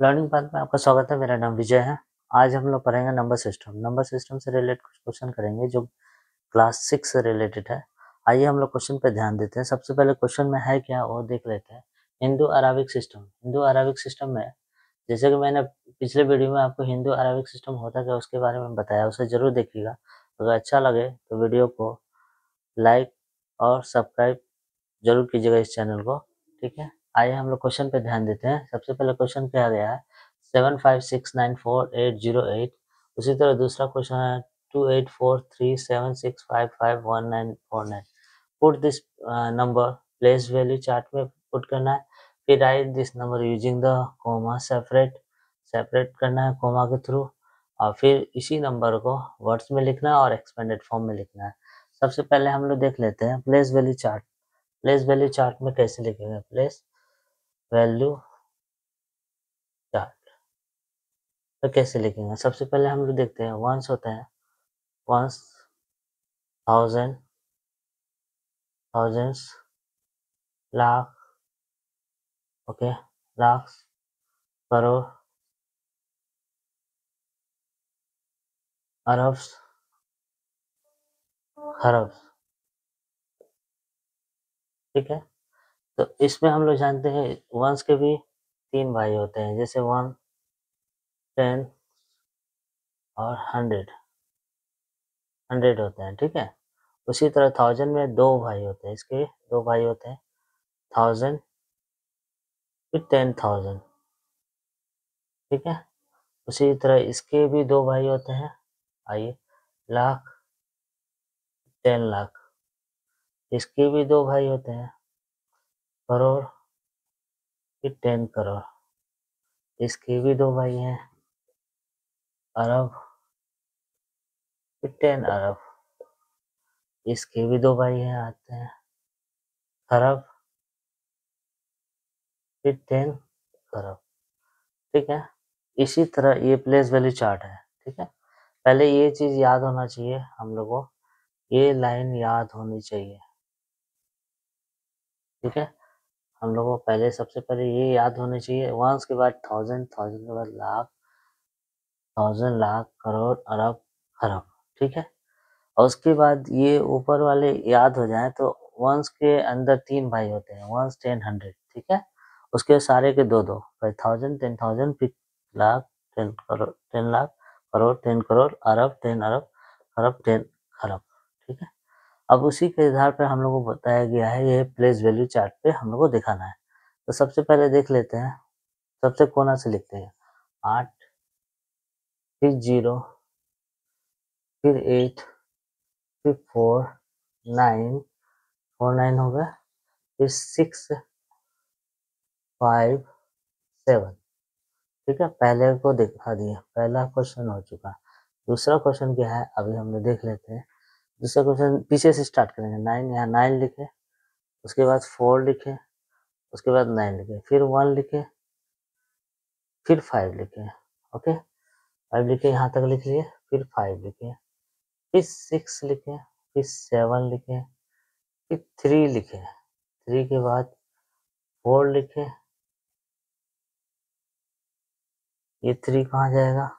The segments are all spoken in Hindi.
लर्निंग पाथ में आपका स्वागत है। मेरा नाम विजय है। आज हम लोग पढ़ेंगे नंबर सिस्टम। नंबर सिस्टम से रिलेटेड कुछ क्वेश्चन करेंगे जो क्लास 6 से रिलेटेड है। आइए हम लोग क्वेश्चन पे ध्यान देते हैं। सबसे पहले क्वेश्चन में है क्या वो देख लेते हैं। Hindu Arabic system. Hindu Arabic system में जैसे कि मैंने पिछले वीडियो में आपको हिंदू अराबिक सिस्टम होता क्या उसके बारे में बताया, उसे जरूर देखिएगा। अगर अच्छा लगे तो वीडियो को लाइक और सब्सक्राइब जरूर कीजिएगा इस चैनल को, ठीक है। आइए हम लोग क्वेश्चन पे ध्यान देते हैं। सबसे पहले क्वेश्चन क्या गया है 75694808। उसी तरह दूसरा क्वेश्चन है 284376551949। Put this number place value chart में पुट करना है। फिर write this number using the comma, separate करना है कोमा के थ्रू, और फिर इसी नंबर को वर्ड्स में लिखना है और एक्सपेंडेड फॉर्म में लिखना है। सबसे पहले हम लोग देख लेते हैं place value chart. Place value chart में कैसे लिखेंगे? प्लेस वैल्यू चार्ट तो कैसे लिखेंगे? सबसे पहले हम लोग देखते हैं वंस होता है, ones, thousand, thousands, lakh, okay, lakh, crore, अरब्स, खरब, ठीक है। तो इसमें हम लोग जानते हैं वंस के भी 3 भाई होते हैं, जैसे 1, 10 और 100 होते हैं, ठीक है। उसी तरह 1000 में 2 भाई होते हैं, इसके 2 भाई होते हैं, 1000 फिर 10,000, ठीक है। उसी तरह इसके भी 2 भाई होते हैं, आइए, लाख, 10 लाख। इसके भी 2 भाई होते हैं, करोड़, फिर 10 करोड़। इसके भी 2 भाई हैं, अरब, फिर 10 अरब। इसके भी 2 भाई हैं, आते हैं, खरब, फिर 10 खरब, ठीक है। इसी तरह ये प्लेस वैल्यू चार्ट है, ठीक है। पहले ये चीज याद होना चाहिए हम लोगों को, ये लाइन याद होनी चाहिए, ठीक है। हम लोगों को पहले सबसे पहले ये याद होनी चाहिए, वंस के बाद थाउजेंड, थाउजेंड के बाद लाख, थाउजेंड, लाख, करोड़, अरब, खरब, ठीक है। और उसके बाद ये ऊपर वाले याद हो जाए तो वंस के अंदर 3 भाई होते हैं, वंस, 10, 100, ठीक है। उसके सारे के 2-2, फिर 1000, 10,000, फिर लाख, 10 करोड़, 10 लाख, करोड़, 10 करोड़, अरब, 10 अरब, खरब, 10 खरब, ठीक है। अब उसी के आधार पर हम लोग को बताया गया है ये प्लेस वैल्यू चार्ट पे हम लोग को दिखाना है। तो सबसे पहले देख लेते हैं, सबसे कोना से लिखते हैं 8, फिर 0, फिर 8, फिर 4, 9, 4 9 हो गया, फिर 6, 5, 7, ठीक है। पहले को दिखा दिया, पहला क्वेश्चन हो चुका। दूसरा क्वेश्चन क्या है अभी हम लोग देख लेते हैं। दूसरा क्वेश्चन पीछे से स्टार्ट करेंगे। 9, यहाँ 9 लिखे, उसके बाद 4 लिखे, उसके बाद 9 लिखे, फिर 1 लिखे, फिर 5 लिखे, ओके। 5 लिखे, यहाँ तक लिख लिए, फिर 5 लिखे, फिर 6 लिखे, फिर 7 लिखे, फिर 3 लिखे, 3 के बाद 4 लिखे, ये 3 कहाँ जाएगा,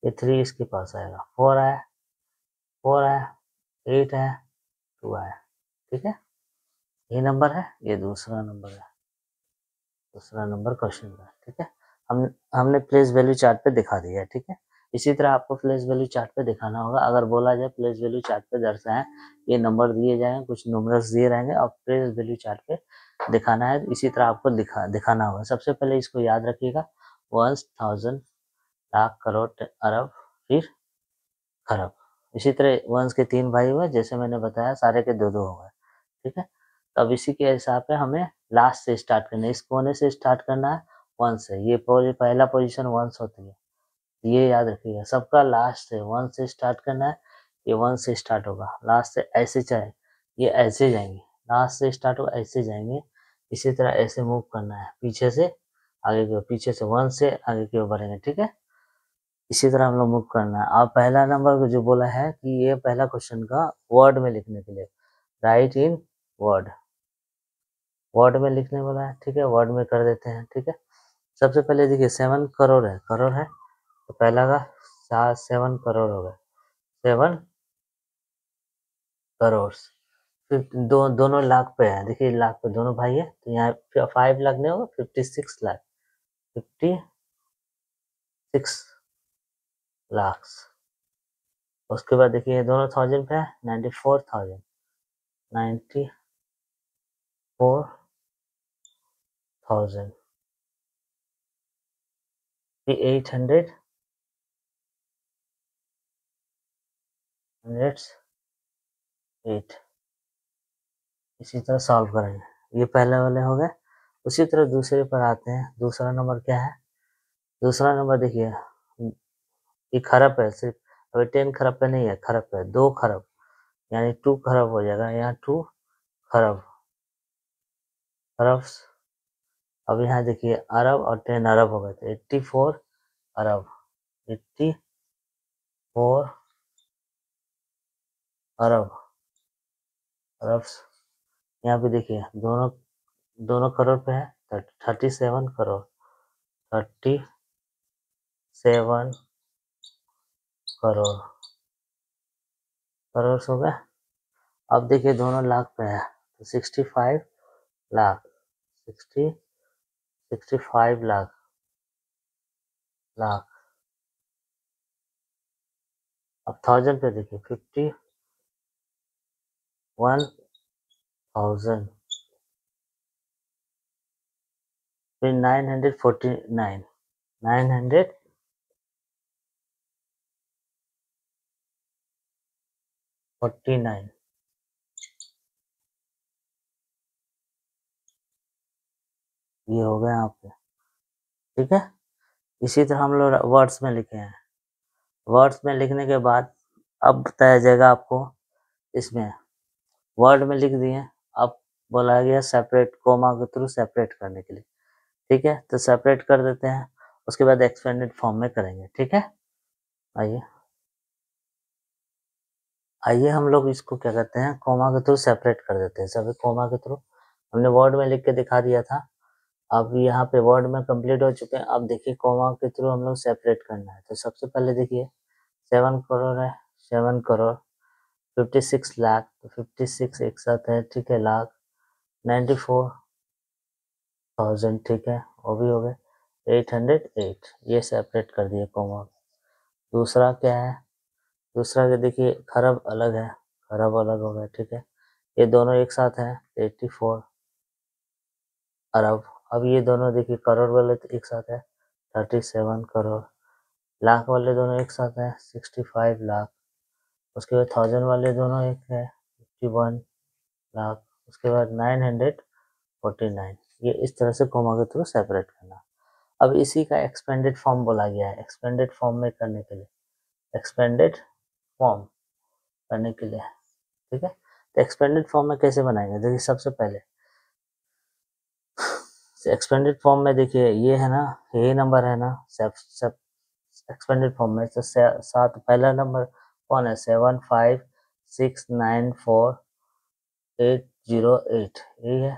ये 3 इसके पास आएगा, 4 आया, 4 आया, 8 आया, 2 आया, ठीक है। ये नंबर है, ये दूसरा नंबर है, दूसरा नंबर क्वेश्चन का, ठीक है। हमने प्लेस वैल्यू चार्ट पे दिखा दिया है, ठीक है। इसी तरह आपको प्लेस वैल्यू चार्ट पे दिखाना होगा। अगर बोला जाए प्लेस वैल्यू चार्ट पे दर्शाएं, ये नंबर दिए जाएंगे, कुछ नंबर्स दिए रहेंगे और प्लेस वैल्यू चार्ट पे दिखाना है। इसी तरह आपको दिखाना होगा। सबसे पहले इसको याद रखिएगा, वंस, थाउजेंड, लाख, करोड़, अरब, फिर खरब। इसी तरह वंस के 3 भाई हुए, जैसे मैंने बताया, सारे के 2-2 हो गए, ठीक है। अब इसी के हिसाब से हमें लास्ट से स्टार्ट करना है, इस कोने से स्टार्ट करना है, 1 से। ये पहला पोजीशन 1 होती है, ये याद रखिएगा। सबका लास्ट से 1 से स्टार्ट करना है, ये 1 से स्टार्ट होगा, लास्ट से ऐसे चाहे ये ऐसे जाएंगे, लास्ट से स्टार्ट होगा ऐसे जाएंगे। इसी तरह ऐसे मूव करना है, पीछे से आगे की ओर, पीछे से 1 से आगे की ओर बढ़ेंगे, ठीक है। इसी तरह हम लोग मूव करना है। अब पहला नंबर को जो बोला है कि ये पहला क्वेश्चन का वर्ड में लिखने के लिए, राइट इन वर्ड, वर्ड में लिखने वाला है, ठीक है। वर्ड में कर देते हैं, ठीक है। सबसे पहले देखिए 7 करोड़ है, तो पहला का 7 करोड़ हो गए, 7 करोड़। फिर दोनों लाख पे है, देखिए लाख पे दोनों भाई है, तो यहाँ 5 लाख नहीं होगा, 56 लाख, 56 लाख। उसके बाद देखिए दोनों 1000 पे है, 94,000, 94,000, 800, 8 इसी तरह सॉल्व करेंगे। ये पहले वाले हो गए। उसी तरह दूसरे पर आते हैं। दूसरा नंबर क्या है? दूसरा नंबर देखिए, ये खरब है, सिर्फ अभी 10 खरब पे नहीं है, खरब पे 2 खरब, यानी 2 खरब हो जाएगा, यहाँ 2 खरब, खरब। अब यहाँ देखिए अरब और 10 अरब हो गए, तो 84 अरब, 84 अरब, अरब। यहाँ पे देखिए दोनों दोनों करोड़ पे है, 37 करोड़, 37 करोड़, करोड़ हो गए। अब देखिए दोनों लाख पे है, तो 65 लाख, 65 लाख, लाख। अब 1000 पे देखिए 51,000, फिर 949, 949, ये हो गया यहाँ पे, ठीक है। इसी तरह हम लोग वर्ड्स में लिखे हैं। वर्ड्स में लिखने के बाद अब बताया जाएगा आपको, इसमें वर्ड में लिख दिए, अब बोला गया सेपरेट, कोमा के थ्रू सेपरेट करने के लिए, ठीक है। तो सेपरेट कर देते हैं, उसके बाद एक्सपेंडेड फॉर्म में करेंगे, ठीक है। आइए आइए हम लोग इसको क्या करते हैं, कोमा के थ्रू सेपरेट कर देते हैं, सभी कोमा के थ्रू। हमने वर्ड में लिख के दिखा दिया था, अब यहाँ पे वर्ड में कंप्लीट हो चुके हैं। अब देखिए कोमा के थ्रू हम लोग सेपरेट करना है। तो सबसे पहले देखिए 7 करोड़ है, 7 करोड़, 56 लाख, तो 56 एक साथ है, ठीक है, लाख, 94,000, ठीक है, वो भी हो गए, 808, ये सेपरेट कर दिए कोमा। दूसरा क्या है? दूसरा के देखिए खरब अलग है, खरब अलग हो गया, ठीक है। ये दोनों एक साथ है, 84 अरब। अब ये दोनों देखिए करोड़ वाले तो एक साथ है, 37 करोड़। लाख वाले दोनों एक साथ है, 65 लाख। उसके बाद 1000 वाले दोनों एक है, 51 लाख। उसके बाद 949, ये इस तरह से कोमा के थ्रू सेपरेट करना। अब इसी का एक्सपेंडेड फॉर्म बोला गया है। एक्सपेंडेड फॉर्म में करने के लिए, एक्सपेंडेड फॉर्म करने के लिए, ठीक है। तो एक्सपेंडेड फॉर्म में कैसे बनाएंगे? देखिए सबसे पहले एक्सपेंडेड फॉर्म में देखिए ये है ना, यही नंबर है ना, सब एक्सपेंडेड फॉर्म में। तो सात पहला नंबर कौन है? 75694,808, यही है।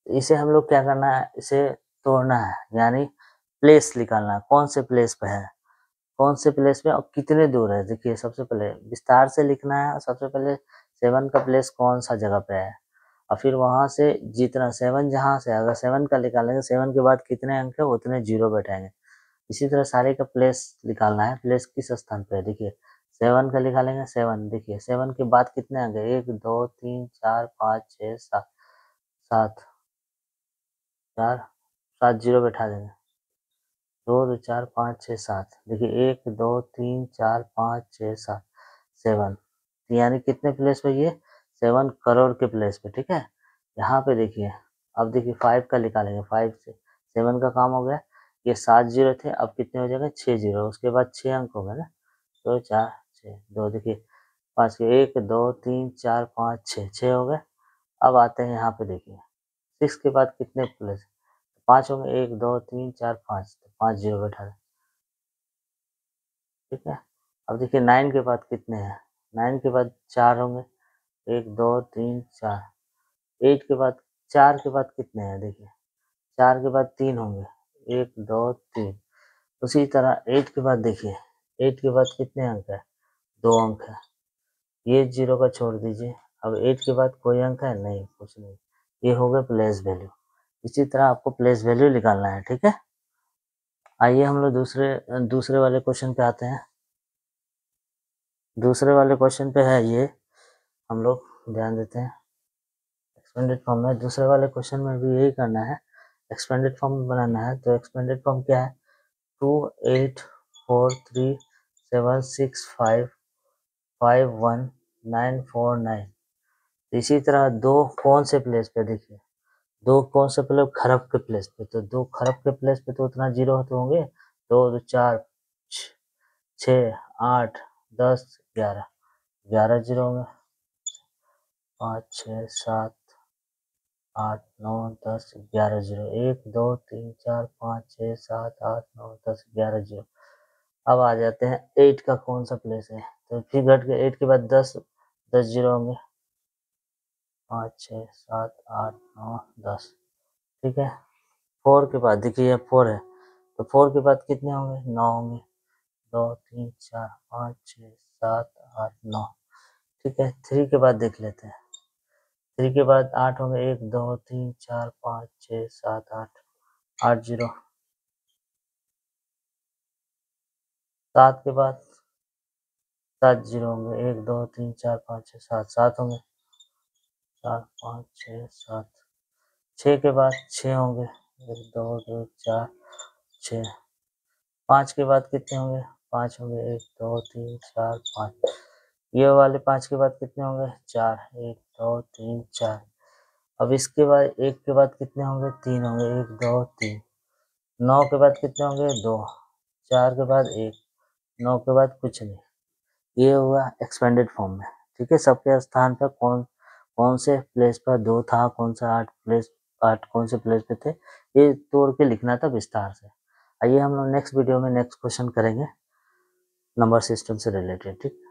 इसे हम लोग क्या करना है, इसे तोड़ना है, यानी प्लेस निकालना है, कौन से प्लेस पे है, कौन से प्लेस पे और कितने दूर है। देखिए सबसे पहले विस्तार से लिखना है। सबसे पहले 7 का प्लेस कौन सा जगह पे है, और फिर वहां से जितना 7 जहां से, अगर 7 का निकालेंगे, 7 के बाद कितने अंक है उतने जीरो बैठाएंगे। इसी तरह सारे का प्लेस निकालना है, प्लेस किस स्थान पे है। देखिए 7 का निकालेंगे, 7 देखिए 7 के बाद कितने अंक है, 1 2 3 4 5 6 7, 7 4 7 जीरो बैठा देंगे, 2 2 4 5 6 7। देखिए 1 2 3 4 5 6 7, 7, यानी कितने प्लेस पे? ये 7 करोड़ के प्लेस पे, ठीक है। यहाँ पे देखिए, अब देखिए 5 का निकालेंगे, 5 से 7 का काम हो गया। ये 7 जीरो थे, अब कितने हो जाएंगे? 6 जीरो, उसके बाद 6 अंक हो गए ना, 2 4 6 2, देखिए 5 के 1 2 3 4 5 6, 6 हो गए। अब आते हैं यहाँ पे, देखिए 6 के बाद कितने प्लेस? 5 होंगे, 1 2 3 4 5, तो 5 जीरो बैठा दें, ठीक है। अब देखिए 9 के बाद कितने हैं? 9 के बाद 4 होंगे, 1 2 3 4। 8 के बाद 4 के बाद कितने हैं? देखिए 4 के बाद 3 होंगे, 1 2 3। उसी तरह 8 के बाद देखिए, 8 के बाद कितने अंक है? 2 अंक है। ये 0 का छोड़ दीजिए। अब 8 के बाद कोई अंक है? नहीं, कुछ नहीं। ये हो गया प्लेस वैल्यू। इसी तरह आपको प्लेस वैल्यू निकालना है, ठीक है। आइए हम लोग दूसरे वाले क्वेश्चन पे आते हैं। दूसरे वाले क्वेश्चन पे है ये, हम लोग ध्यान देते हैं। एक्सपेंडेड फॉर्म में दूसरे वाले क्वेश्चन में भी यही करना है, एक्सपेंडेड फॉर्म बनाना है। तो एक्सपेंडेड फॉर्म क्या है? 2 8 4 3 7 6 5 5 1 9 4 9। इसी तरह दो कौन से प्लेस पे? देखिए, दो कौन से प्लेस? खरब के प्लेस पे। तो दो खरब के प्लेस पे तो उतना जीरो तो होंगे। 2 2 4 6 8 10 11, 11 जीरो होंगे। 5 6 7 8 9 10 11 जीरो। 1 2 3 4 5 6 7 8 9 10 11 जीरो। अब आ जाते हैं 8 का कौन सा प्लेस है? तो फिर घट के 8 के बाद 10 जीरो होंगे। 5 6 7 8 9 10, ठीक है। 4 के बाद देखिए ये 4 है, तो 4 के बाद कितने होंगे? 9 होंगे। 2 3 4 5 6 7 8 9, ठीक है। 3 के बाद देख लेते हैं। 3 के बाद 8 होंगे। 1 2 3 4 5 6 7 8, 8 जीरो। 7 के बाद 7 जीरो होंगे। 1 2 3 4 5 6 7, 7 होंगे। 4 5 6 7। 6 के बाद 6 होंगे। 1 2 2 4 6। 5 के बाद कितने होंगे? 5 होंगे। 1 2 3 4 5। ये वाले 5 के बाद कितने होंगे? 4। 1 2 3 4। अब इसके बाद 1 के बाद कितने होंगे? 3 होंगे। 1 2 3। 9 के बाद कितने होंगे? 2। 4 के बाद 1। 9 के बाद कुछ नहीं। ये हुआ एक्सपेंडेड फॉर्म में, ठीक है। सबके स्थान पर कौन कौन से प्लेस पर 2 था, कौन सा 8 कौन से प्लेस पे थे, ये तोड़ के लिखना था विस्तार से। आइए हम लोग नेक्स्ट वीडियो में नेक्स्ट क्वेश्चन करेंगे नंबर सिस्टम से रिलेटेड, ठीक।